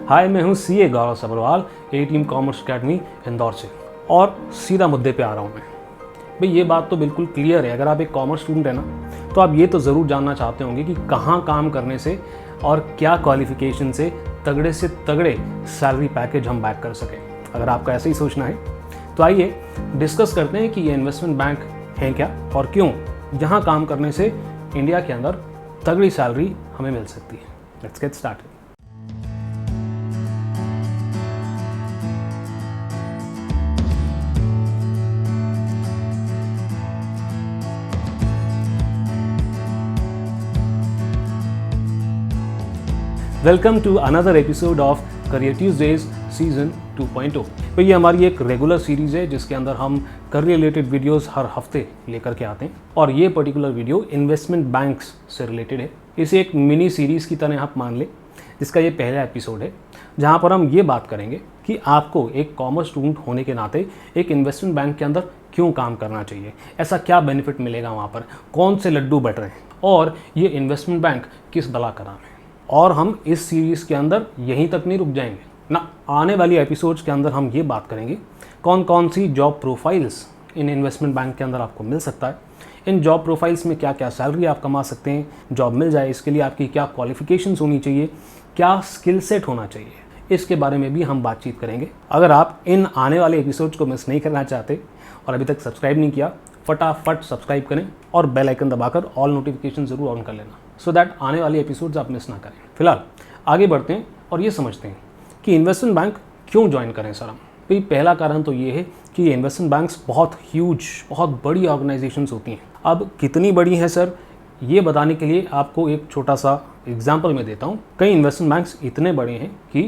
हाय, मैं हूँ सीए गौरव सब्रवाल, ए team commerce academy Indore से। और सीधा मुद्दे पे आ रहा हूँ मैं। भाई ये बात तो बिल्कुल क्लियर है, अगर आप एक कॉमर्स स्टूडेंट है ना, तो आप ये तो ज़रूर जानना चाहते होंगे कि कहाँ काम करने से और क्या क्वालिफिकेशन से तगड़े सैलरी पैकेज हम बैक कर सकें। अगर आपका ऐसे ही सोचना है तो आइए डिस्कस करते हैं कि ये इन्वेस्टमेंट बैंक है क्या और क्यों यहाँ काम करने से इंडिया के अंदर तगड़ी सैलरी हमें मिल सकती है। Let's get started. Welcome to another episode of career Tuesdays season 2.0। तो ये हमारी एक रेगुलर सीरीज़ है जिसके अंदर हम करियर रिलेटेड वीडियोस हर हफ्ते लेकर के आते हैं और ये पर्टिकुलर वीडियो इन्वेस्टमेंट बैंक्स से रिलेटेड है। इसे एक मिनी सीरीज़ की तरह आप मान लें, जिसका ये पहला एपिसोड है जहाँ पर हम ये बात करेंगे कि आपको एक कॉमर्स स्टूडेंट होने के नाते एक इन्वेस्टमेंट बैंक के अंदर क्यों काम करना चाहिए, ऐसा क्या बेनिफिट मिलेगा वहाँ पर, कौन से लड्डू बट रहे हैं और ये इन्वेस्टमेंट बैंक किस बला का नाम है। और हम इस सीरीज़ के अंदर यहीं तक नहीं रुक जाएंगे ना, आने वाली एपिसोड्स के अंदर हम ये बात करेंगे कौन कौन सी job profiles in investment bank के अंदर आपको मिल सकता है, इन जॉब प्रोफाइल्स में क्या क्या सैलरी आप कमा सकते हैं, जॉब मिल जाए इसके लिए आपकी क्या क्वालिफिकेशंस होनी चाहिए, क्या स्किल सेट होना चाहिए, इसके बारे में भी हम बातचीत करेंगे। अगर आप इन आने वाले एपिसोड्स को मिस नहीं करना चाहते और अभी तक सब्सक्राइब नहीं किया, फटाफट सब्सक्राइब करें और बेल आइकन दबाकर ऑल नोटिफिकेशन ज़रूर ऑन कर लेना, सो दैट आने वाली एपिसोड्स आप मिस ना करें। फिलहाल आगे बढ़ते हैं और ये समझते हैं कि इन्वेस्टमेंट बैंक क्यों ज्वाइन करें सर हम। भाई पहला कारण तो ये है कि ये इन्वेस्टमेंट बैंक्स बहुत ह्यूज, बहुत बड़ी ऑर्गेनाइजेशंस होती हैं। अब कितनी बड़ी हैं सर, ये बताने के लिए आपको एक छोटा सा एग्जाम्पल मैं देता हूँ। कई इन्वेस्टमेंट बैंक्स इतने बड़े हैं कि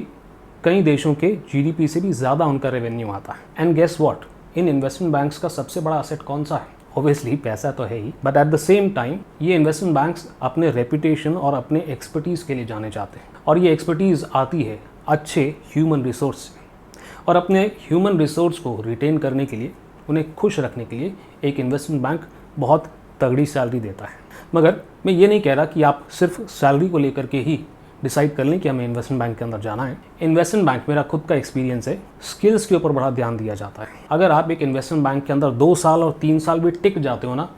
कई देशों के जीडीपी से भी ज़्यादा उनका रेवेन्यू आता है। And guess what, in investment banks का सबसे बड़ा असेट कौन सा है? ऑब्वियसली पैसा तो है ही, but at the same time ये इन्वेस्टमेंट बैंक्स अपने रेपुटेशन और अपने एक्सपर्टीज़ के लिए जाने जाते हैं। और ये एक्सपर्टीज़ आती है अच्छे ह्यूमन रिसोर्स से, और अपने ह्यूमन रिसोर्स को रिटेन करने के लिए, उन्हें खुश रखने के लिए एक इन्वेस्टमेंट बैंक बहुत तगड़ी सैलरी देता है। मगर मैं ये नहीं कह रहा कि आप सिर्फ सैलरी को लेकर के ही डिसाइड कर लें कि हमें इन्वेस्टमेंट बैंक के अंदर जाना है। इन्वेस्टमेंट बैंक, मेरा खुद का एक्सपीरियंस है, स्किल्स के ऊपर बड़ा ध्यान दिया जाता है। अगर आप एक इन्वेस्टमेंट बैंक के अंदर 2 साल और 3 साल भी टिक जाते हो ना,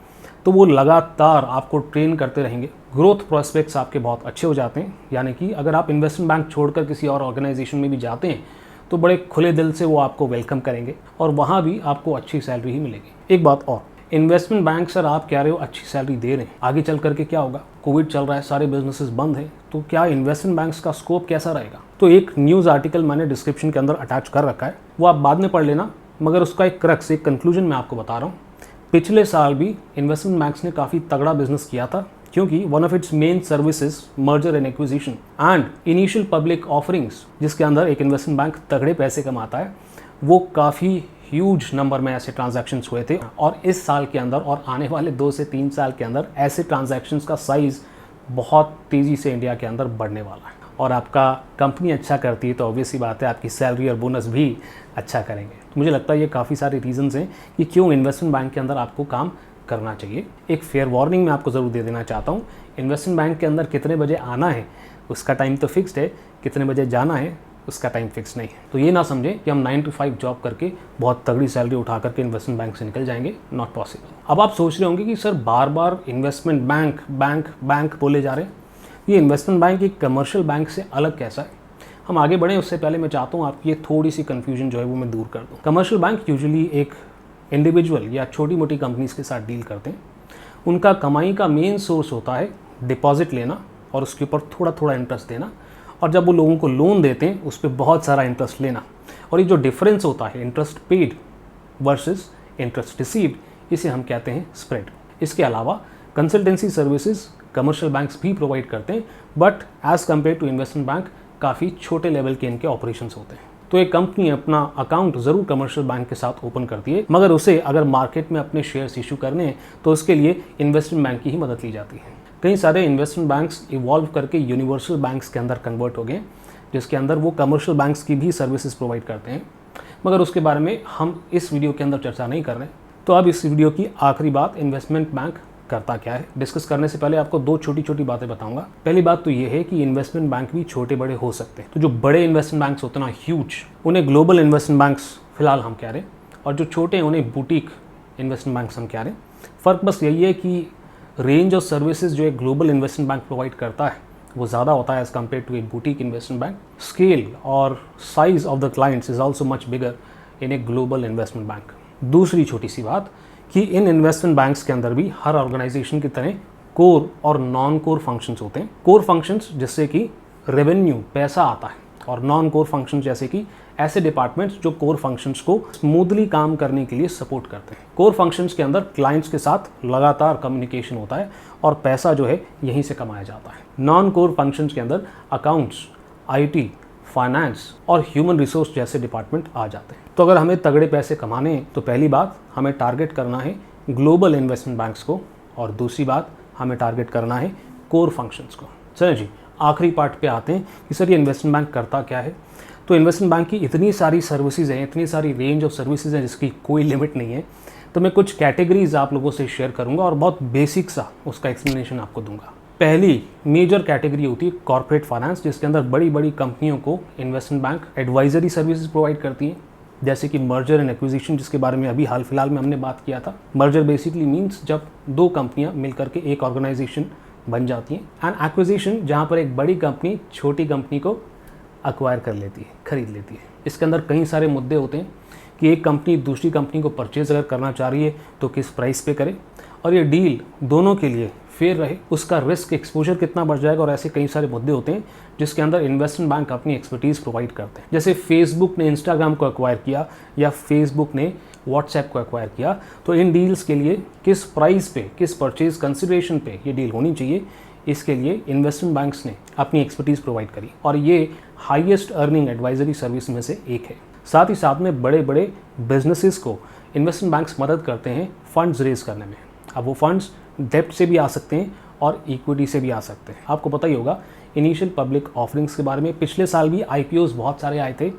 तो वो लगातार आपको ट्रेन करते रहेंगे। ग्रोथ प्रोस्पेक्ट्स आपके बहुत अच्छे हो जाते हैं। यानी कि अगर आप इन्वेस्टमेंट बैंक छोड़कर किसी और ऑर्गेनाइजेशन में भी जाते हैं तो बड़े खुले दिल से वो आपको वेलकम करेंगे और वहाँ भी आपको अच्छी सैलरी ही मिलेगी। एक बात और, इन्वेस्टमेंट बैंक सर आप कह रहे हो अच्छी सैलरी दे रहे हैं, आगे चल करके क्या होगा? कोविड चल रहा है, सारे बिजनेसेस बंद हैं, तो क्या इन्वेस्टमेंट बैंक्स का स्कोप कैसा रहेगा? तो एक न्यूज़ आर्टिकल मैंने डिस्क्रिप्शन के अंदर अटैच कर रखा है, वो आप बाद में पढ़ लेना, मगर उसका एक क्रक्स, एक कंक्लूजन मैं आपको बता रहा हूँ। पिछले साल भी इन्वेस्टमेंट बैंक्स ने काफ़ी तगड़ा बिजनेस किया था, क्योंकि one of its main services merger and acquisition and initial public offerings, जिसके अंदर एक इन्वेस्टमेंट बैंक तगड़े पैसे कमाता है, वो काफ़ी ह्यूज नंबर में ऐसे ट्रांजैक्शंस हुए थे। और इस साल के अंदर और आने वाले 2 से 3 साल के अंदर ऐसे ट्रांजैक्शंस का साइज़ बहुत तेज़ी से इंडिया के अंदर बढ़ने वाला है। और आपका कंपनी अच्छा करती है तो ऑब्वियस सी बात है आपकी सैलरी और बोनस भी अच्छा करेंगे। तो मुझे लगता है ये काफ़ी सारे रीजंस हैं कि क्यों इन्वेस्टमेंट बैंक के अंदर आपको काम करना चाहिए। एक फेयर वार्निंग मैं आपको ज़रूर दे देना चाहता हूँ, इन्वेस्टमेंट बैंक के अंदर कितने बजे आना है उसका टाइम तो फिक्स्ड है, कितने बजे जाना है उसका टाइम फिक्स नहीं है। तो ये ना समझें कि हम 9 to 5 जॉब करके बहुत तगड़ी सैलरी उठा करके इन्वेस्टमेंट बैंक से निकल जाएंगे, नॉट पॉसिबल। अब आप सोच रहे होंगे कि सर बार बार इन्वेस्टमेंट बैंक बैंक बैंक बोले जा रहे हैं, ये इन्वेस्टमेंट बैंक एक कमर्शियल बैंक से अलग कैसा है? हम आगे बढ़ें उससे पहले मैं चाहता हूँ आपकी ये थोड़ी सी कन्फ्यूजन जो है वो मैं दूर कर दूँ। कमर्शियल बैंक यूजुअली एक इंडिविजुअल या छोटी मोटी कंपनीज़ के साथ डील करते हैं। उनका कमाई का मेन सोर्स होता है डिपॉजिट लेना और उसके ऊपर थोड़ा थोड़ा इंटरेस्ट देना, और जब वो लोगों को लोन देते हैं उस पर बहुत सारा इंटरेस्ट लेना। और ये जो डिफरेंस होता है interest paid versus interest received, इसे हम कहते हैं स्प्रेड। इसके अलावा कंसल्टेंसी सर्विसेज कमर्शियल बैंक्स भी प्रोवाइड करते हैं, but as compare to investment bank काफ़ी छोटे लेवल के इनके ऑपरेशंस होते हैं। तो एक कंपनी अपना अकाउंट ज़रूर कमर्शियल बैंक के साथ ओपन करती है, मगर उसे अगर मार्केट में अपने शेयर्स इशू करने हैं तो उसके लिए इन्वेस्टमेंट बैंक की ही मदद ली जाती है। कई सारे इन्वेस्टमेंट बैंक्स इवॉल्व करके यूनिवर्सल बैंक्स के अंदर कन्वर्ट हो गए, जिसके अंदर वो कमर्शियल बैंक्स की भी सर्विसेज प्रोवाइड करते हैं, मगर उसके बारे में हम इस वीडियो के अंदर चर्चा नहीं कर रहे। तो अब इस वीडियो की आखिरी बात, इन्वेस्टमेंट बैंक करता क्या है। डिस्कस करने से पहले आपको दो छोटी छोटी बातें बताऊंगा। पहली बात तो ये है कि इन्वेस्टमेंट बैंक भी छोटे बड़े हो सकते हैं। तो जो बड़े इन्वेस्टमेंट बैंक्स होते हैं ना, ह्यूज, उन्हें ग्लोबल इन्वेस्टमेंट बैंक्स फिलहाल हम कह रहे हैं, और जो छोटे हैं उन्हें बुटीक इन्वेस्टमेंट बैंक्स हम कह रहे हैं। फ़र्क बस यही है कि रेंज ऑफ सर्विसेज जो एक ग्लोबल इन्वेस्टमेंट बैंक प्रोवाइड करता है वो ज़्यादा होता है as compare to a boutique investment bank. Scale और size of the clients is also much bigger in a global investment bank. दूसरी छोटी सी बात कि इन इन्वेस्टमेंट बैंक्स के अंदर भी हर ऑर्गेनाइजेशन की तरह कोर और नॉन कोर फंक्शंस होते हैं। कोर फंक्शंस जिससे कि रेवेन्यू, पैसा आता है, और नॉन कोर फंक्शंस जैसे कि ऐसे डिपार्टमेंट्स जो कोर फंक्शंस को स्मूथली काम करने के लिए सपोर्ट करते हैं। कोर फंक्शंस के अंदर क्लाइंट्स के साथ लगातार कम्युनिकेशन होता है और पैसा जो है यहीं से कमाया जाता है। नॉन कोर फंक्शंस के अंदर अकाउंट्स, IT, फाइनेंस और ह्यूमन रिसोर्स जैसे डिपार्टमेंट आ जाते हैं। तो अगर हमें तगड़े पैसे कमाने हैं तो पहली बात हमें टारगेट करना है ग्लोबल इन्वेस्टमेंट बैंक्स को, और दूसरी बात हमें टारगेट करना है कोर फंक्शंस को। चलिए जी, आखिरी पार्ट पे आते हैं कि सर ये इन्वेस्टमेंट बैंक करता क्या है। तो इन्वेस्टमेंट बैंक की इतनी सारी सर्विसेज हैं, इतनी सारी रेंज ऑफ सर्विसेज हैं जिसकी कोई लिमिट नहीं है। तो मैं कुछ कैटेगरीज आप लोगों से शेयर करूंगा और बहुत बेसिक सा उसका एक्सप्लेनेशन आपको दूंगा। पहली मेजर कैटेगरी होती है कॉर्पोरेट फाइनेंस, जिसके अंदर बड़ी बड़ी कंपनियों को investment bank advisory services provide करती हैं, जैसे कि मर्जर एंड एक्विजिशन, जिसके बारे में अभी हाल फिलहाल में हमने बात किया था। मर्जर बेसिकली मीन्स जब दो कंपनियां मिलकर के एक ऑर्गेनाइजेशन बन जाती हैं, एंड एक्विजिशन जहां पर एक बड़ी कंपनी छोटी कंपनी को अक्वायर कर लेती है, खरीद लेती है। इसके अंदर कई सारे मुद्दे होते हैं कि एक कंपनी दूसरी कंपनी को परचेज अगर करना चाह रही है तो किस प्राइस पे करे, और ये डील दोनों के लिए फेयर रहे, उसका रिस्क एक्सपोजर कितना बढ़ जाएगा, और ऐसे कई सारे मुद्दे होते हैं जिसके अंदर इन्वेस्टमेंट बैंक अपनी एक्सपर्टीज़ प्रोवाइड करते हैं। जैसे फेसबुक ने इंस्टाग्राम को एक्वायर किया या फेसबुक ने व्हाट्सएप को एक्वायर किया, तो इन डील्स के लिए किस प्राइस पे, किस परचेज कंसिडरेशन पे ये डील होनी चाहिए, इसके लिए इन्वेस्टमेंट बैंक्स ने अपनी एक्सपर्टीज़ प्रोवाइड करी, और ये हाईएस्ट अर्निंग एडवाइजरी सर्विस में से एक है। साथ ही साथ में बड़े बड़े बिजनेसेस को इन्वेस्टमेंट बैंक्स मदद करते हैं फंड्स रेज करने में। अब वो फंड्स डेप्ट से भी आ सकते हैं और इक्विटी से भी आ सकते हैं। आपको पता ही होगा इनिशियल पब्लिक ऑफरिंग्स के बारे में। पिछले साल भी IPOs बहुत सारे आए थे,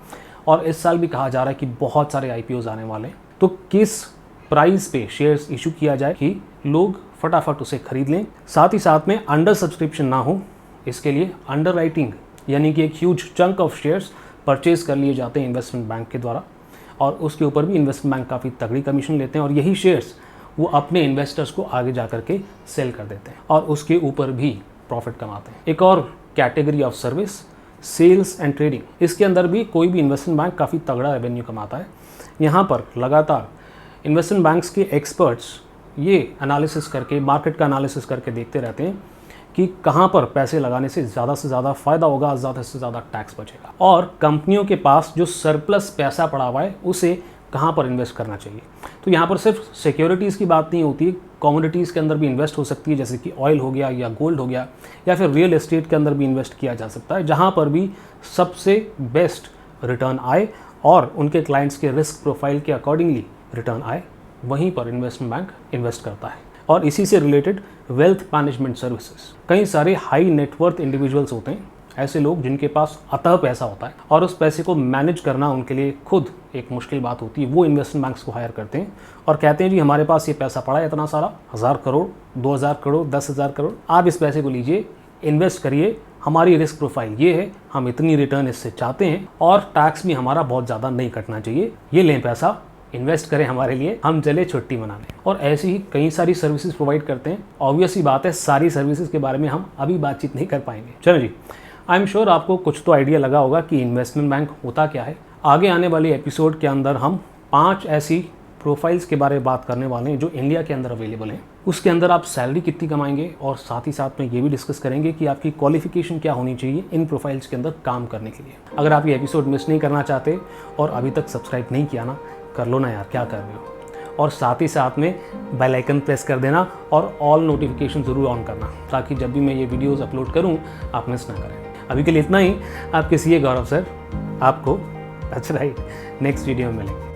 और इस साल भी कहा जा रहा है कि बहुत सारे IPOs आने वाले हैं। तो किस प्राइस पे शेयर्स इशू किया जाए कि लोग फटाफट उसे खरीद लें, साथ ही साथ में अंडर सब्सक्रिप्शन ना हो, इसके लिए अंडर राइटिंग यानी कि एक huge chunk of shares purchase कर लिए जाते हैं इन्वेस्टमेंट बैंक के द्वारा, और उसके ऊपर भी इन्वेस्टमेंट बैंक काफ़ी तगड़ी कमीशन लेते हैं, और यही शेयर्स वो अपने इन्वेस्टर्स को आगे जा करके सेल कर देते हैं और उसके ऊपर भी प्रॉफिट कमाते हैं। एक और category of service, sales and trading. इसके अंदर भी कोई भी इन्वेस्टमेंट बैंक काफ़ी तगड़ा रेवेन्यू कमाता है। यहाँ पर लगातार इन्वेस्टमेंट बैंक्स के एक्सपर्ट्स ये एनालिसिस करके, मार्केट का एनालिसिस करके देखते रहते हैं कि कहाँ पर पैसे लगाने से ज़्यादा फ़ायदा होगा, ज़्यादा से ज़्यादा टैक्स बचेगा, और कंपनियों के पास जो सरप्लस पैसा पड़ा हुआ है उसे कहाँ पर इन्वेस्ट करना चाहिए। तो यहाँ पर सिर्फ सिक्योरिटीज़ की बात नहीं होती है, कमोडिटीज़ के अंदर भी इन्वेस्ट हो सकती है, जैसे कि ऑयल हो गया या गोल्ड हो गया, या फिर रियल एस्टेट के अंदर भी इन्वेस्ट किया जा सकता है, जहाँ पर भी सबसे बेस्ट रिटर्न आए और उनके क्लाइंट्स के रिस्क प्रोफाइल के अकॉर्डिंगली रिटर्न आए, वहीं पर इन्वेस्टमेंट बैंक इन्वेस्ट करता है। और इसी से रिलेटेड वेल्थ मैनेजमेंट सर्विसेज। कई सारे हाई नेटवर्थ इंडिविजुअल्स होते हैं, ऐसे लोग जिनके पास अतः पैसा होता है और उस पैसे को मैनेज करना उनके लिए खुद एक मुश्किल बात होती है। वो इन्वेस्टमेंट बैंक्स को हायर करते हैं और कहते हैं जी हमारे पास ये पैसा पड़ा है इतना सारा, 1000 करोड़, 2000 करोड़, 10,000 करोड़, आप इस पैसे को लीजिए, इन्वेस्ट करिए, हमारी रिस्क प्रोफाइल ये है, हम इतनी रिटर्न इससे चाहते हैं और टैक्स भी हमारा बहुत ज़्यादा नहीं कटना चाहिए, ये लें पैसा, इन्वेस्ट करें हमारे लिए, हम चले छुट्टी मनाने। और ऐसी ही कई सारी सर्विसेज प्रोवाइड करते हैं। ऑब्वियस ही बात है सारी सर्विसेज के बारे में हम अभी बातचीत नहीं कर पाएंगे। चलो जी, आई एम श्योर आपको कुछ तो आइडिया लगा होगा कि इन्वेस्टमेंट बैंक होता क्या है। आगे आने वाले एपिसोड के अंदर हम 5 ऐसी प्रोफाइल्स के बारे में बात करने वाले हैं जो इंडिया के अंदर अवेलेबल हैं। उसके अंदर आप सैलरी कितनी कमाएंगे और साथ ही साथ में ये भी डिस्कस करेंगे कि आपकी क्वालिफिकेशन क्या होनी चाहिए इन प्रोफाइल्स के अंदर काम करने के लिए। अगर आप ये एपिसोड मिस नहीं करना चाहते और अभी तक सब्सक्राइब नहीं किया ना, कर लो ना यार, क्या कर रहे हो। और साथ ही साथ में बेल आइकन प्रेस कर देना और ऑल नोटिफिकेशन ज़रूर ऑन करना, ताकि जब भी मैं ये वीडियोस अपलोड करूं आप मिस ना करें। अभी के लिए इतना ही। आपके सीए गौरव सर, आपको नेक्स्ट वीडियो में मिलेंगे।